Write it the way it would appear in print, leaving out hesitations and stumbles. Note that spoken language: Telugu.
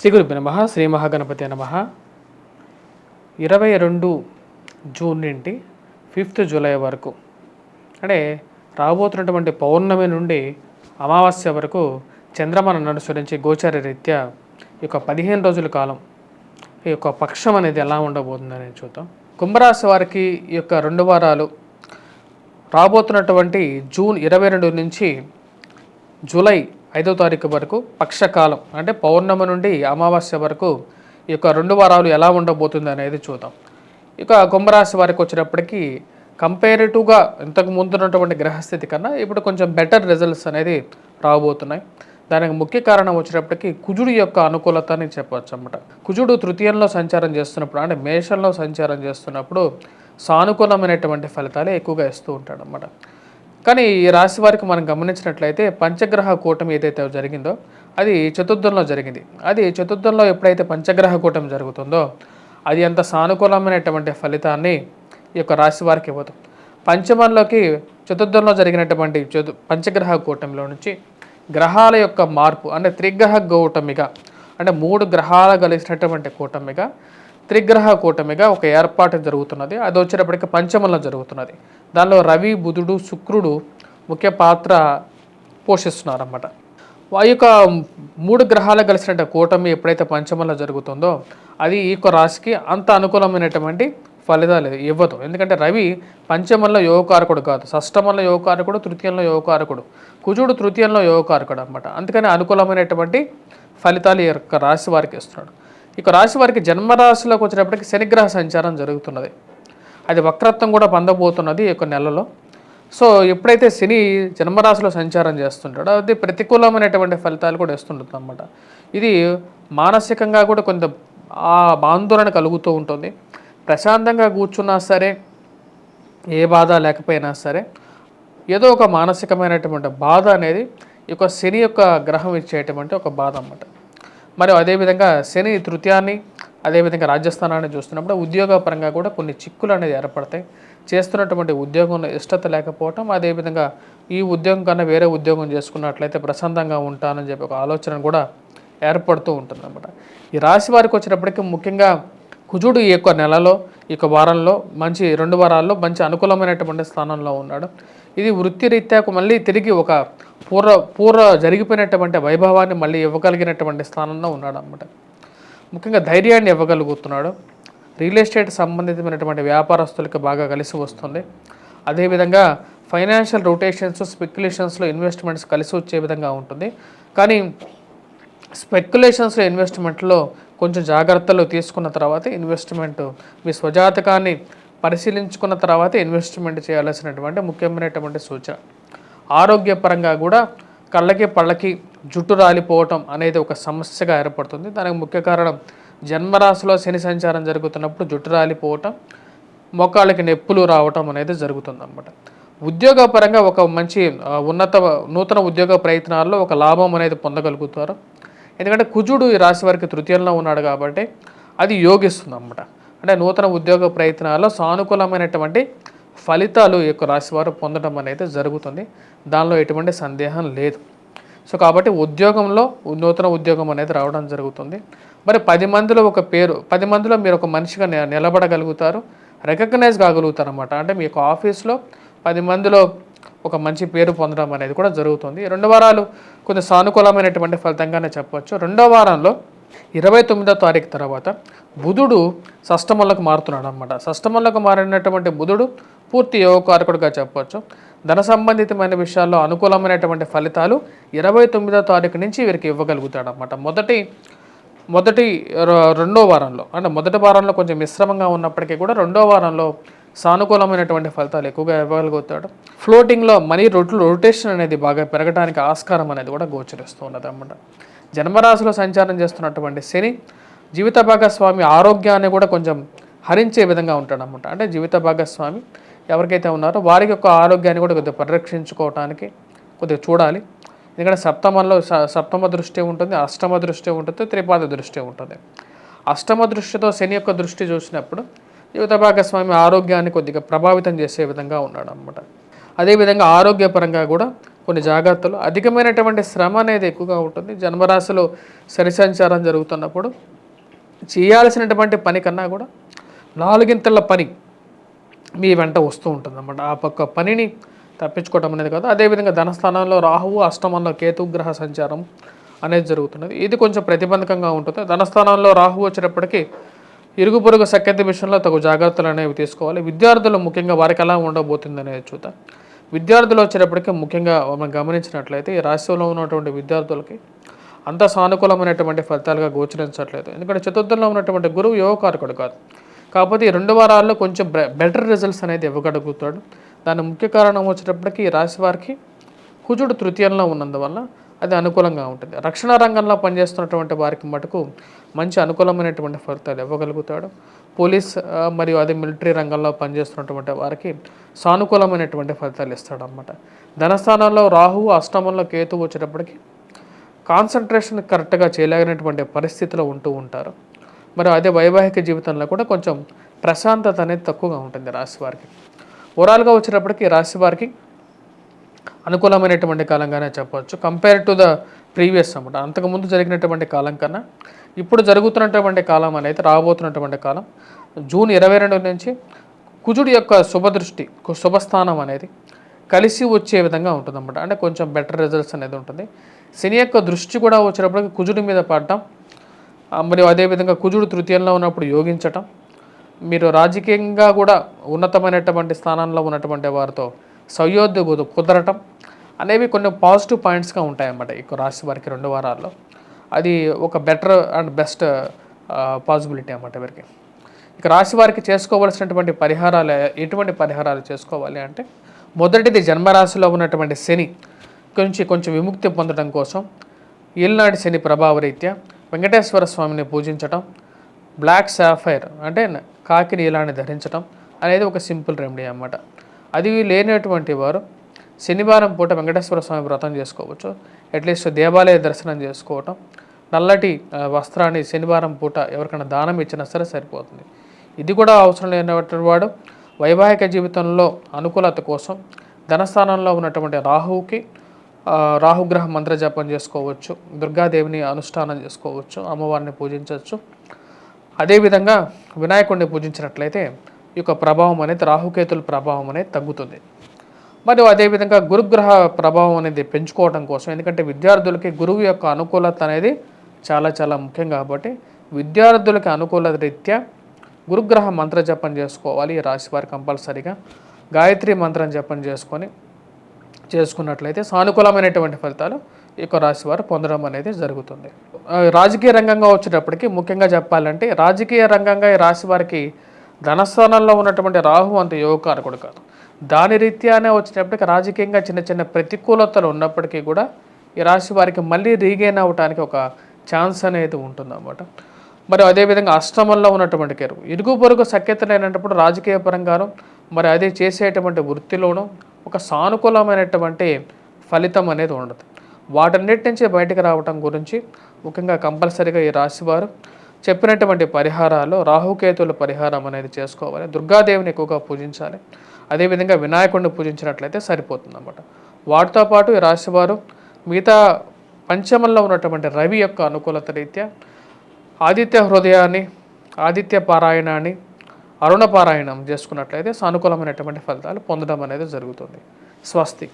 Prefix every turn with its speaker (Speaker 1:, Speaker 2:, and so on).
Speaker 1: శ్రీ గురుభ్యో నమః. శ్రీ మహాగణపతి నమః. 22 జూన్ నుండి 5 జూలై వరకు అంటే రాబోతున్నటువంటి పౌర్ణమి నుండి అమావాస్య వరకు చంద్రమానం అనుసరించి గోచార రీత్యా ఈ యొక్క 15 రోజుల కాలం ఈ యొక్క పక్షం అనేది ఎలా ఉండబోతుందని చూద్దాం. కుంభరాశి వారికి ఈ యొక్క 2 వారాలు రాబోతున్నటువంటి జూన్ 22 నుంచి జూలై 5వ తారీఖు వరకు పక్షకాలం అంటే పౌర్ణమి నుండి అమావాస్య వరకు ఈ యొక్క 2 వారాలు ఎలా ఉండబోతుంది అనేది చూద్దాం. ఇక కుంభరాశి వారికి వచ్చినప్పటికీ కంపేరిటివ్గా ఇంతకు ముందు ఉన్నటువంటి గ్రహస్థితి కన్నా ఇప్పుడు కొంచెం బెటర్ రిజల్ట్స్ అనేది రాబోతున్నాయి. దానికి ముఖ్య కారణం వచ్చినప్పటికీ కుజుడు యొక్క అనుకూలత అని చెప్పవచ్చు అన్నమాట. కుజుడు తృతీయంలో సంచారం చేస్తున్నప్పుడు అంటే మేషంలో సంచారం చేస్తున్నప్పుడు సానుకూలమైనటువంటి ఫలితాలే ఎక్కువగా ఇస్తూ ఉంటాడు అన్నమాట. కానీ ఈ రాశి వారికి మనం గమనించినట్లయితే పంచగ్రహ కూటమి ఏదైతే జరిగిందో అది చతుర్థంలో జరిగింది. అది చతుర్థంలో ఎప్పుడైతే పంచగ్రహ కూటమి జరుగుతుందో అది అంత సానుకూలమైనటువంటి ఫలితాన్ని ఈ యొక్క రాశి వారికి ఇవ్వదు. పంచమంలోకి చతుర్థంలో జరిగినటువంటి పంచగ్రహ కూటమిలో నుంచి గ్రహాల యొక్క మార్పు అంటే త్రిగ్రహ కూటమిగా అంటే 3 గ్రహాలు కలిసినటువంటి కూటమిగా త్రిగ్రహ కూటమిగా ఒక ఏర్పాటు జరుగుతున్నది. అది వచ్చేటప్పటికి పంచమంలో జరుగుతున్నది. దానిలో రవి, బుధుడు, శుక్రుడు ముఖ్య పాత్ర పోషిస్తున్నారన్నమాట. ఆ యొక్క 3 గ్రహాలు కలిసినట్టు కూటమి ఎప్పుడైతే పంచమంలో జరుగుతుందో అది ఈ యొక్క రాశికి అంత అనుకూలమైనటువంటి ఫలితాలు ఇవ్వదు. ఎందుకంటే రవి పంచమంలో యోగకారకుడు కాదు, షష్టమంలో యోగకారకుడు, తృతీయంలో యోగకారకుడు, కుజుడు తృతీయంలో యోగకారకుడు అన్నమాట. అందుకని అనుకూలమైనటువంటి ఫలితాలు ఈ యొక్క రాశి వారికి ఇస్తున్నాడు. ఇక రాశి వారికి జన్మరాశిలోకి వచ్చినప్పటికీ శనిగ్రహ సంచారం జరుగుతున్నది. అది వక్రత్వం కూడా పొందబోతున్నది ఈ యొక్క నెలలో. సో ఎప్పుడైతే శని జన్మరాశిలో సంచారం చేస్తుంటాడో అది ప్రతికూలమైనటువంటి ఫలితాలు కూడా ఇస్తుంటుంది అన్నమాట. ఇది మానసికంగా కూడా కొంత ఆందోళన కలుగుతూ ఉంటుంది. ప్రశాంతంగా కూర్చున్నా సరే, ఏ బాధ లేకపోయినా సరే ఏదో ఒక మానసికమైనటువంటి బాధ అనేది ఈ యొక్క శని యొక్క గ్రహం ఇచ్చేటువంటి ఒక బాధ అన్నమాట. మరియు అదేవిధంగా శని తృతీయాన్ని అదేవిధంగా రాజస్థానాన్ని చూస్తున్నప్పుడు ఉద్యోగపరంగా కూడా కొన్ని చిక్కులు అనేది ఏర్పడతాయి. చేస్తున్నటువంటి ఉద్యోగంలో ఇష్టత లేకపోవటం, అదేవిధంగా ఈ ఉద్యోగం కన్నా వేరే ఉద్యోగం చేసుకున్నట్లయితే ప్రశాంతంగా ఉంటానని చెప్పి ఒక ఆలోచన కూడా ఏర్పడుతూ ఉంటుంది అన్నమాట. ఈ రాశి వారికి వచ్చినప్పటికీ ముఖ్యంగా కుజుడు ఈ యొక్క నెలలో ఈ యొక్క వారంలో మంచి 2 వారాల్లో మంచి అనుకూలమైనటువంటి స్థానంలో ఉన్నాడు. ఇది వృత్తిరీత్యా మళ్ళీ తిరిగి ఒక పూర్వ జరిగిపోయినటువంటి వైభవాన్ని మళ్ళీ ఇవ్వగలిగినటువంటి స్థానంలో ఉన్నాడు అన్నమాట. ముఖ్యంగా ధైర్యాన్ని ఇవ్వగలుగుతున్నాడు. రియల్ ఎస్టేట్ సంబంధితమైనటువంటి వ్యాపారస్తులకు బాగా కలిసి వస్తుంది. అదేవిధంగా ఫైనాన్షియల్ రొటేషన్స్, స్పెక్యులేషన్స్లో ఇన్వెస్ట్మెంట్స్ కలిసి వచ్చే విధంగా ఉంటుంది. కానీ స్పెక్యులేషన్స్లో ఇన్వెస్ట్మెంట్లో కొంచెం జాగ్రత్తలు తీసుకున్న తర్వాత ఇన్వెస్ట్మెంట్ మీ స్వజాతకాన్ని పరిశీలించుకున్న తర్వాత ఇన్వెస్ట్మెంట్ చేయాల్సినటువంటి ముఖ్యమైనటువంటి సూచన. ఆరోగ్యపరంగా కూడా కళ్ళకి పళ్ళకి జుట్టు రాలిపోవటం అనేది ఒక సమస్యగా ఏర్పడుతుంది. దానికి ముఖ్య కారణం జన్మరాశిలో శని సంచారం జరుగుతున్నప్పుడు జుట్టు రాలిపోవటం, మోకాళ్ళకి నొప్పులు రావటం అనేది జరుగుతుంది అన్నమాట. ఉద్యోగపరంగా ఒక మంచి నూతన ఉద్యోగ ప్రయత్నాల్లో ఒక లాభం అనేది పొందగలుగుతారు. ఎందుకంటే కుజుడు ఈ రాశి వారికి తృతీయంలో ఉన్నాడు కాబట్టి అది యోగిస్తుంది అన్నమాట. అంటే నూతన ఉద్యోగ ప్రయత్నాల్లో సానుకూలమైనటువంటి ఫలితాలు ఈ యొక్క రాశి వారు పొందడం అనేది జరుగుతుంది. దానిలో ఎటువంటి సందేహం లేదు. సో కాబట్టి ఉద్యోగంలో నూతన ఉద్యోగం అనేది రావడం జరుగుతుంది. మరి 10 మందిలో ఒక పేరు, 10 మందిలో మీరు ఒక మనిషిగా నిలబడగలుగుతారు, రికగ్నైజ్ కాగలుగుతారు అన్నమాట. అంటే మీ యొక్క ఆఫీస్లో 10 మందిలో ఒక మంచి పేరు పొందడం అనేది కూడా జరుగుతుంది. 2 వారాలు కొంచెం సానుకూలమైనటువంటి ఫలితంగానే చెప్పవచ్చు. 2వ వారంలో 29వ తారీఖు తర్వాత బుధుడు షష్టమంలోకి మారుతున్నాడు అన్నమాట. షష్టమంలోకి మారినటువంటి బుధుడు పూర్తి యోగకారకుడుగా చెప్పవచ్చు. ధన సంబంధితమైన విషయాల్లో అనుకూలమైనటువంటి ఫలితాలు 29వ తారీఖు నుంచి వీరికి ఇవ్వగలుగుతాడు అన్నమాట. రెండో వారంలో అంటే మొదటి వారంలో కొంచెం మిశ్రమంగా ఉన్నప్పటికీ కూడా 2వ వారంలో సానుకూలమైనటువంటి ఫలితాలు ఎక్కువగా ఇవ్వగలుగుతాడు. ఫ్లోటింగ్లో మనీ రొటేషన్ అనేది బాగా పెరగడానికి ఆస్కారం అనేది కూడా గోచరిస్తూ ఉన్నది అన్నమాట. జన్మరాశిలో సంచారం చేస్తున్నటువంటి శని జీవిత భాగస్వామి ఆరోగ్యాన్ని కూడా కొంచెం హరించే విధంగా ఉంటాడు అన్నమాట. అంటే జీవిత భాగస్వామి ఎవరికైతే ఉన్నారో వారికి యొక్క ఆరోగ్యాన్ని కూడా కొద్దిగా పరిరక్షించుకోవడానికి కొద్దిగా చూడాలి. ఎందుకంటే సప్తమ దృష్టి ఉంటుంది, అష్టమ దృష్టి ఉంటుంది, త్రిపాద దృష్టి ఉంటుంది. అష్టమ దృష్టితో శని యొక్క దృష్టి చూసినప్పుడు జీవిత భాగస్వామి ఆరోగ్యాన్ని కొద్దిగా ప్రభావితం చేసే విధంగా ఉన్నాడు అన్నమాట. అదేవిధంగా ఆరోగ్యపరంగా కూడా కొన్ని జాగ్రత్తలు, అధికమైనటువంటి శ్రమ అనేది ఎక్కువగా ఉంటుంది. జన్మరాశిలో శని సంచారం జరుగుతున్నప్పుడు చేయాల్సినటువంటి పని కన్నా కూడా నాలుగింతల పని మీ వెంట వస్తూ ఉంటుందన్నమాట. ఆ పక్క పనిని తప్పించుకోవడం అనేది కాదు. అదేవిధంగా ధనస్థానంలో రాహువు, అష్టమంలో కేతుగ్రహ సంచారం అనేది జరుగుతున్నది. ఇది కొంచెం ప్రతిబంధకంగా ఉంటుంది. ధనస్థానంలో రాహువు వచ్చేటప్పటికి ఇరుగు పొరుగు సఖ్యత విషయంలో తగు జాగ్రత్తలు అనేవి తీసుకోవాలి. విద్యార్థులు ముఖ్యంగా వారికి ఎలా ఉండబోతుంది అనేది చూద్దాం. విద్యార్థులు వచ్చేటప్పటికి ముఖ్యంగా మనం గమనించినట్లయితే ఈ రాశిలో ఉన్నటువంటి విద్యార్థులకి అంత సానుకూలమైనటువంటి ఫలితాలుగా గోచరించట్లేదు. ఎందుకంటే చతుర్థంలో ఉన్నటువంటి గురువు యోగకారకుడు కాదు. కాకపోతే ఈ 2 వారాల్లో కొంచెం బెటర్ రిజల్ట్స్ అనేది ఇవ్వగలుగుతాడు. దాని ముఖ్య కారణం వచ్చేటప్పటికి ఈ రాశి వారికి కుజుడు తృతీయంలో ఉన్నందువల్ల అది అనుకూలంగా ఉంటుంది. రక్షణ రంగంలో పనిచేస్తున్నటువంటి వారికి మటుకు మంచి అనుకూలమైనటువంటి ఫలితాలు ఇవ్వగలుగుతాడు. పోలీస్ మరియు అదే మిలిటరీ రంగంలో పనిచేస్తున్నటువంటి వారికి సానుకూలమైనటువంటి ఫలితాలు ఇస్తాడనమాట. ధనస్థానంలో రాహువు, అష్టమంలో కేతువు వచ్చేటప్పటికి కాన్సన్ట్రేషన్ కరెక్ట్గా చేయలేనటువంటి పరిస్థితిలో ఉంటూ ఉంటారు. మరి అదే వైవాహిక జీవితంలో కూడా కొంచెం ప్రశాంతత అనేది తక్కువగా ఉంటుంది రాశి వారికి. ఓవరాల్గా వచ్చేటప్పటికి రాశి వారికి అనుకూలమైనటువంటి కాలంగానే చెప్పవచ్చు. కంపేర్ టు ద ప్రీవియస్ అన్నమాట. అంతకుముందు జరిగినటువంటి కాలం కన్నా ఇప్పుడు జరుగుతున్నటువంటి కాలం అనేది, రాబోతున్నటువంటి కాలం జూన్ 22 నుంచి కుజుడి యొక్క శుభదృష్టి, శుభస్థానం అనేది కలిసి వచ్చే విధంగా ఉంటుందన్నమాట. అంటే కొంచెం బెటర్ రిజల్ట్స్ అనేది ఉంటుంది. శని యొక్క దృష్టి కూడా వచ్చేటప్పటికి కుజుడి మీద పడటం, మరియు అదేవిధంగా కుజుడు తృతీయంలో ఉన్నప్పుడు యోగించటం, మీరు రాజకీయంగా కూడా ఉన్నతమైనటువంటి స్థానంలో ఉన్నటువంటి వారితో సహయోధ్య కుదరటం అనేవి కొన్ని పాజిటివ్ పాయింట్స్గా ఉంటాయన్నమాట ఈ రాశి వారికి 2 వారాల్లో. అది ఒక బెటర్ అండ్ బెస్ట్ పాసిబిలిటీ అన్నమాట వీరికి. ఇక రాశి వారికి చేసుకోవాల్సినటువంటి పరిహారాలు, ఎటువంటి పరిహారాలు చేసుకోవాలి అంటే, మొదటిది జన్మరాశిలో ఉన్నటువంటి శని కొంచెం విముక్తి పొందడం కోసం ఏలినాటి శని ప్రభావరీత్యా వెంకటేశ్వర స్వామిని పూజించటం, బ్లాక్ సాఫైర్ అంటే కాకి నీలాన్ని ధరించడం అనేది ఒక సింపుల్ రెమెడీ అన్నమాట. అది లేనటువంటి వారు శనివారం పూట వెంకటేశ్వర స్వామి వ్రతం చేసుకోవచ్చు. అట్లీస్ట్ దేవాలయ దర్శనం చేసుకోవటం, నల్లటి వస్త్రాన్ని శనివారం పూట ఎవరికైనా దానం ఇచ్చినా సరే సరిపోతుంది. ఇది కూడా అవసరం లేనటువంటి వాడు వైవాహిక జీవితంలో అనుకూలత కోసం ధనస్థానంలో ఉన్నటువంటి రాహువుకి రాహుగ్రహ మంత్ర జపం చేసుకోవచ్చు, దుర్గాదేవిని అనుష్ఠానం చేసుకోవచ్చు, అమ్మవారిని పూజించవచ్చు. అదేవిధంగా వినాయకుడిని పూజించినట్లయితే ఈ యొక్క ప్రభావం అనేది, రాహుకేతుల ప్రభావం అనేది తగ్గుతుంది. మరియు అదేవిధంగా గురుగ్రహ ప్రభావం అనేది పెంచుకోవడం కోసం, ఎందుకంటే విద్యార్థులకి గురువు యొక్క అనుకూలత అనేది చాలా చాలా ముఖ్యం కాబట్టి విద్యార్థులకి అనుకూలత రీత్యా గురుగ్రహ మంత్ర జపం చేసుకోవాలి. ఈ రాశి వారు కంపల్సరీగా గాయత్రి మంత్రం జపం చేసుకున్నట్లయితే సానుకూలమైనటువంటి ఫలితాలు ఈ యొక్క రాశి వారు పొందడం అనేది జరుగుతుంది. రాజకీయ రంగంగా వచ్చేటప్పటికి ముఖ్యంగా చెప్పాలంటే, రాజకీయ రంగంగా ఈ రాశి వారికి ధనస్థానంలో ఉన్నటువంటి రాహు అంత యోగకారకుడు కాదు. దాని రీత్యానే వచ్చేటప్పటికి రాజకీయంగా చిన్న చిన్న ప్రతికూలతలు ఉన్నప్పటికీ కూడా ఈ రాశి వారికి మళ్ళీ రీగెయిన్ అవ్వడానికి ఒక ఛాన్స్ అనేది ఉంటుందన్నమాట. మరి అదేవిధంగా అష్టమంలో ఉన్నటువంటి కేరువు ఇరుగు పొరుగు సఖ్యత లేనప్పుడు రాజకీయ పరంగాను, మరి అదే చేసేటువంటి వృత్తిలోనూ ఒక సానుకూలమైనటువంటి ఫలితం అనేది ఉండదు. వాటన్నిటి నుంచి బయటకు రావటం గురించి ముఖ్యంగా కంపల్సరీగా ఈ రాశివారు చెప్పినటువంటి పరిహారాలు, రాహుకేతుల పరిహారం అనేది చేసుకోవాలి. దుర్గాదేవిని ఎక్కువగా పూజించాలి. అదేవిధంగా వినాయకుడిని పూజించినట్లయితే సరిపోతుందన్నమాట. వాటితో పాటు ఈ రాశివారు మిగతా పంచమంలో ఉన్నటువంటి రవి యొక్క అనుకూలత రీత్యా ఆదిత్య హృదయాన్ని, ఆదిత్య పారాయణాన్ని, అరుణ పారాయణం చేసుకున్నట్లయితే సానుకూలమైనటువంటి ఫలితాలు పొందడం అనేది జరుగుతుంది. స్వస్తి.